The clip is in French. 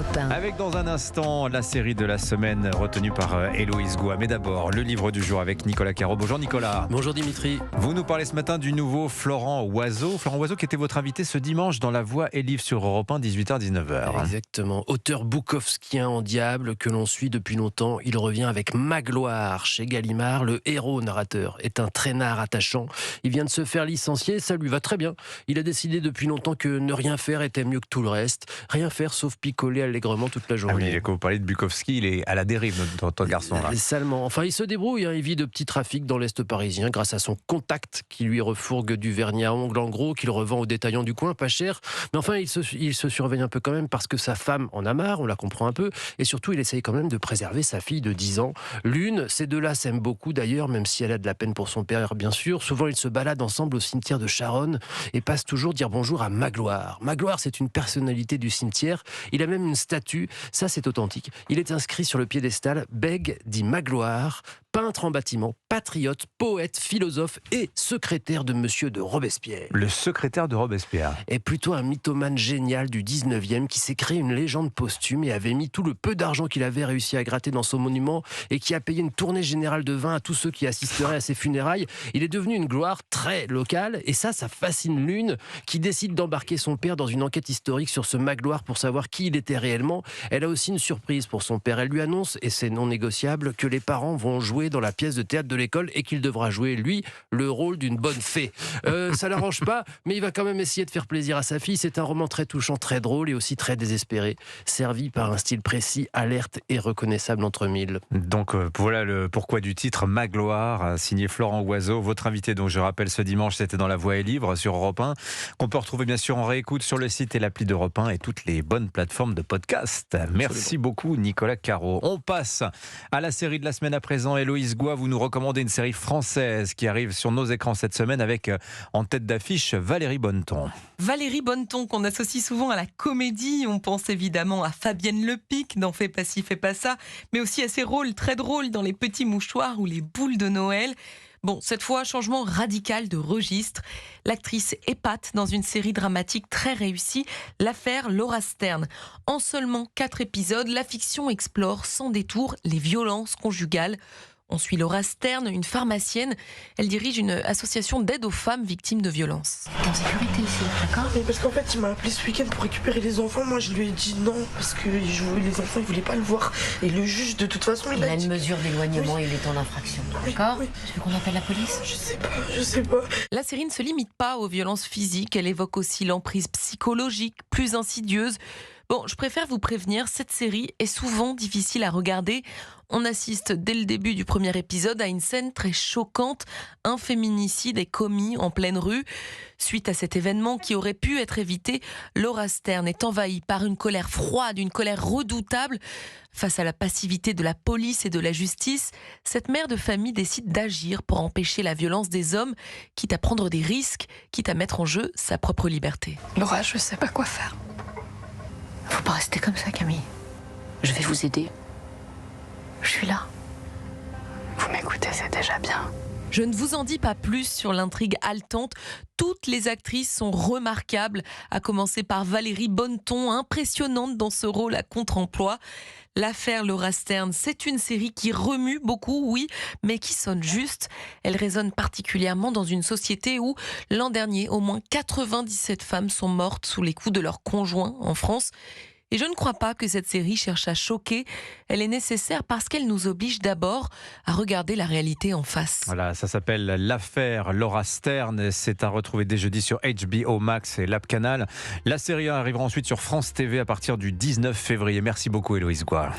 Europe 1. Avec dans un instant la série de la semaine retenue par Héloïse Goua. Mais d'abord, le livre du jour avec Nicolas Caro. Bonjour Nicolas. Bonjour Dimitri. Vous nous parlez ce matin du nouveau Florent Oiseau. Florent Oiseau qui était votre invité ce dimanche dans La Voix et Livre sur Europe 1, 18h-19h. Exactement. Auteur bukowskien en diable que l'on suit depuis longtemps. Il revient avec Magloire chez Gallimard. Le héros narrateur est un traînard attachant. Il vient de se faire licencier, ça lui va très bien. Il a décidé depuis longtemps que ne rien faire était mieux que tout le reste. Rien faire sauf picoler allègrement toute la journée. Ah oui, quand vous parlez de Bukowski, il est à la dérive, notre garçon. Là. Salement. Enfin, il se débrouille. Il vit de petits trafics dans l'Est parisien grâce à son contact qui lui refourgue du vernis à ongles en gros, qu'il revend aux détaillants du coin, pas cher. Mais enfin, il se surveille un peu quand même parce que sa femme en a marre, on la comprend un peu. Et surtout, il essaye quand même de préserver sa fille de 10 ans. L'une, ces deux-là s'aiment beaucoup d'ailleurs, même si elle a de la peine pour son père, bien sûr. Souvent, ils se baladent ensemble au cimetière de Charonne et passent toujours dire bonjour à Magloire. Magloire, c'est une personnalité du cimetière. Il a même une statue, ça c'est authentique. Il est inscrit sur le piédestal Bègue dit Magloire, peintre en bâtiment, patriote, poète, philosophe et secrétaire de Monsieur de Robespierre. Le secrétaire de Robespierre. Est plutôt un mythomane génial du 19e qui s'est créé une légende posthume et avait mis tout le peu d'argent qu'il avait réussi à gratter dans son monument et qui a payé une tournée générale de vin à tous ceux qui assisteraient à ses funérailles. Il est devenu une gloire très locale et ça fascine l'une qui décide d'embarquer son père dans une enquête historique sur ce Magloire pour savoir qui il était réellement. Elle a aussi une surprise pour son père. Elle lui annonce, et c'est non négociable, que les parents vont jouer dans la pièce de théâtre de l'école et qu'il devra jouer, lui, le rôle d'une bonne fée. Ça l'arrange pas, mais il va quand même essayer de faire plaisir à sa fille. C'est un roman très touchant, très drôle et aussi très désespéré, servi par un style précis, alerte et reconnaissable entre mille. Donc voilà le pourquoi du titre, Magloire, signé Florent Oiseau. Votre invité, donc je rappelle, ce dimanche, c'était dans La Voix et Livre sur Europe 1, qu'on peut retrouver bien sûr en réécoute sur le site et l'appli d'Europe 1 et toutes les bonnes plateformes de podcast. Merci beaucoup Nicolas Caro. On passe à la série de la semaine à présent. Héloïse Goua, vous nous recommandez une série française qui arrive sur nos écrans cette semaine avec en tête d'affiche Valérie Bonneton. Valérie Bonneton, qu'on associe souvent à la comédie. On pense évidemment à Fabienne Lepic dans Fais pas ci, fais pas ça, mais aussi à ses rôles très drôles dans Les Petits Mouchoirs ou Les Boules de Noël. Bon, cette fois, changement radical de registre. L'actrice épate dans une série dramatique très réussie, l'affaire Laura Stern. En seulement 4 épisodes, la fiction explore sans détour les violences conjugales. On suit Laura Stern, une pharmacienne. Elle dirige une association d'aide aux femmes victimes de violences. T'es en sécurité ici, d'accord ? Mais parce qu'en fait, il m'a appelé ce week-end pour récupérer les enfants. Moi, je lui ai dit non, parce que les enfants, ils voulaient pas le voir. Et le juge, de toute façon, Il a dit... une mesure d'éloignement, il est en infraction, d'accord ? Oui. Tu veux qu'on appelle la police ? Je sais pas. La série ne se limite pas aux violences physiques. Elle évoque aussi l'emprise psychologique, plus insidieuse. Bon, je préfère vous prévenir, cette série est souvent difficile à regarder. On assiste dès le début du premier épisode à une scène très choquante. Un féminicide est commis en pleine rue. Suite à cet événement qui aurait pu être évité, Laura Stern est envahie par une colère froide, une colère redoutable. Face à la passivité de la police et de la justice, cette mère de famille décide d'agir pour empêcher la violence des hommes, quitte à prendre des risques, quitte à mettre en jeu sa propre liberté. Laura, je sais pas quoi faire. Faut pas rester comme ça, Camille. Je vais vous aider. Je suis là. Vous m'écoutez, c'est déjà bien. Je ne vous en dis pas plus sur l'intrigue haletante. Toutes les actrices sont remarquables, à commencer par Valérie Bonneton, impressionnante dans ce rôle à contre-emploi. L'affaire Laura Stern, c'est une série qui remue beaucoup, oui, mais qui sonne juste. Elle résonne particulièrement dans une société où, l'an dernier, au moins 97 femmes sont mortes sous les coups de leur conjoint en France. Et je ne crois pas que cette série cherche à choquer. Elle est nécessaire parce qu'elle nous oblige d'abord à regarder la réalité en face. Voilà, ça s'appelle l'affaire Laura Stern. C'est à retrouver dès jeudi sur HBO Max et l'App Canal. La série arrivera ensuite sur France TV à partir du 19 février. Merci beaucoup Héloïse Goua.